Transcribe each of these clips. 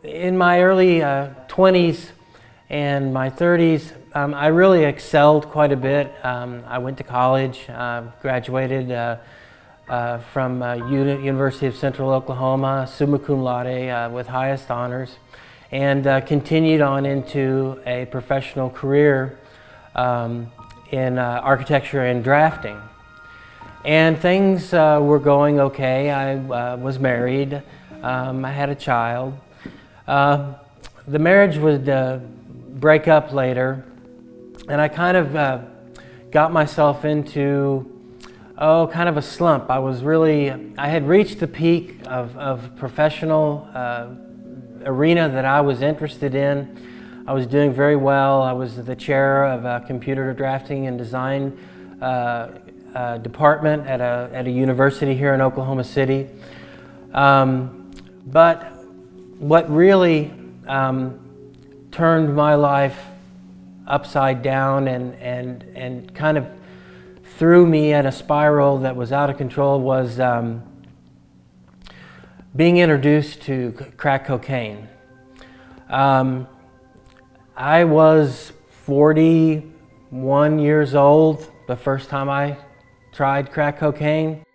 In my early 20s and my 30s, I really excelled quite a bit. I went to college, graduated from University of Central Oklahoma, summa cum laude with highest honors, and continued on into a professional career in architecture and drafting. And things were going okay. I was married. I had a child. The marriage would break up later, and I kind of got myself into kind of a slump. I had reached the peak of professional arena that I was interested in. I was doing very well. I was the chair of a computer drafting and design department at a university here in Oklahoma City. But what really turned my life upside down and kind of threw me in a spiral that was out of control was being introduced to crack cocaine. I was 41 years old the first time I tried crack cocaine,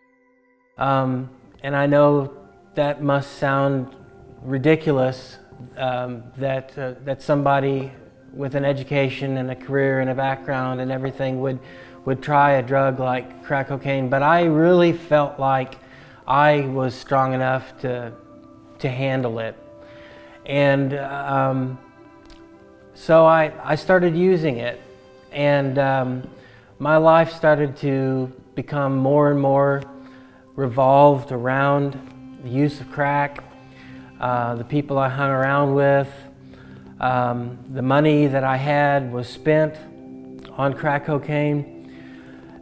and I know that must sound ridiculous that somebody with an education and a career and a background and everything would try a drug like crack cocaine, but I really felt like I was strong enough to handle it. And so I started using it, and my life started to become more and more revolved around the use of crack, the people I hung around with. The money that I had was spent on crack cocaine,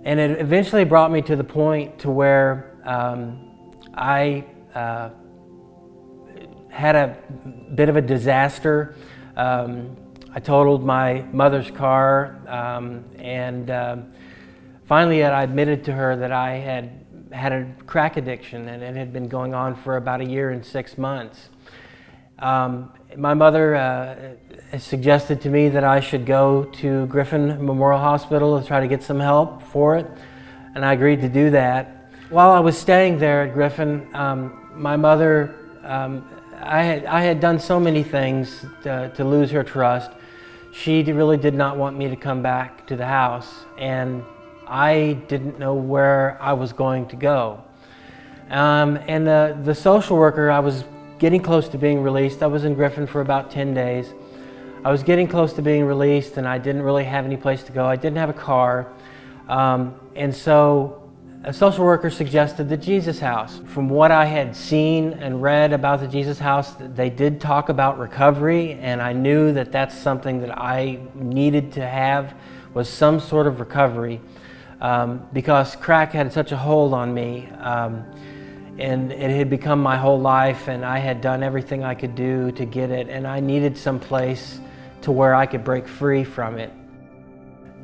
and it eventually brought me to the point to where I had a bit of a disaster. I totaled my mother's car, and finally I admitted to her that I had a crack addiction, and it had been going on for about 1 year and 6 months. My mother suggested to me that I should go to Griffin Memorial Hospital to try to get some help for it, and I agreed to do that. While I was staying there at Griffin, my mother, I had done so many things to lose her trust. She really did not want me to come back to the house, and I didn't know where I was going to go. And the social worker, I was getting close to being released. I was in Griffin for about 10 days. I was getting close to being released, and I didn't really have any place to go. I didn't have a car. And so a social worker suggested the Jesus House. From what I had seen and read about the Jesus House, they did talk about recovery, and I knew that that's something that I needed to have, was some sort of recovery, because crack had such a hold on me. And it had become my whole life, and I had done everything I could do to get it, and I needed some place to where I could break free from it.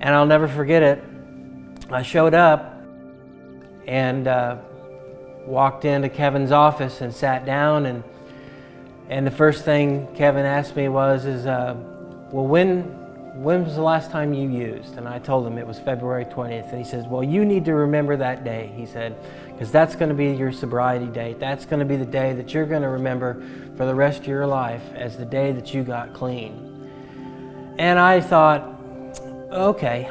And I'll never forget it. I showed up and walked into Kevin's office and sat down, and the first thing Kevin asked me was, well, when was the last time you used? And I told him it was February 20th. And he says, well, you need to remember that day, he said, because that's going to be your sobriety date. That's going to be the day that you're going to remember for the rest of your life as the day that you got clean. And I thought, okay,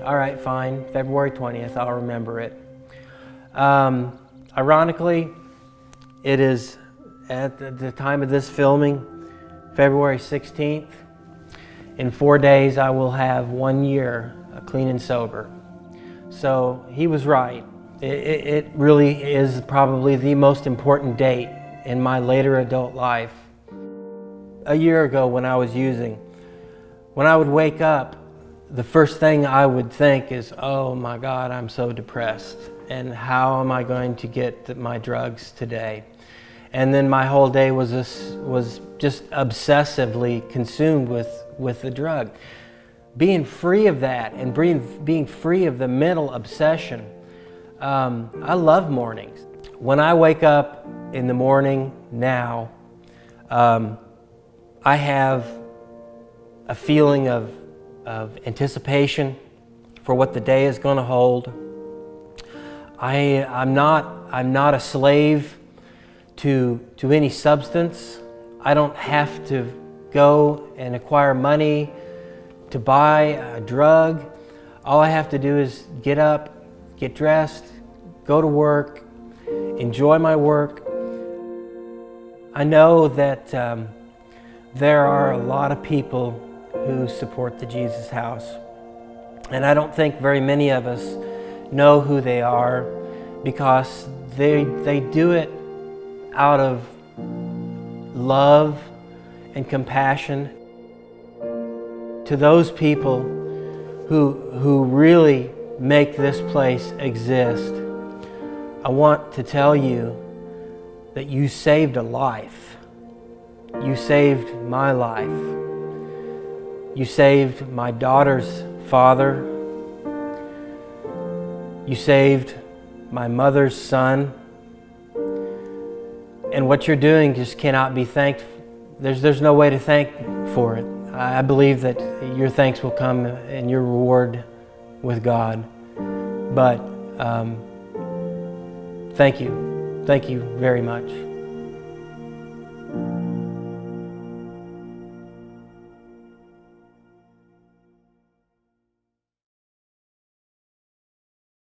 all right, fine, February 20th, I'll remember it. Ironically, it is at the time of this filming, February 16th. In 4 days, I will have 1 year clean and sober. So he was right. It really is probably the most important date in my later adult life. A year ago when I was using, when I would wake up, the first thing I would think is, oh my God, I'm so depressed, and how am I going to get my drugs today? And then my whole day was just obsessively consumed with the drug. Being free of that and being free of the mental obsession. I love mornings. When I wake up in the morning now, I have a feeling of anticipation for what the day is going to hold. I'm not a slave to any substance. I don't have to go and acquire money to buy a drug. All I have to do is get up, get dressed, go to work, enjoy my work. I know that there are a lot of people who support the Jesus House, and I don't think very many of us know who they are, because they do it out of love and compassion. To those people who really make this place exist, I want to tell you that you saved a life. You saved my life. You saved my daughter's father. You saved my mother's son. And what you're doing just cannot be thanked. There's no way to thank for it. I believe that your thanks will come and your reward with God. But thank you. Thank you very much.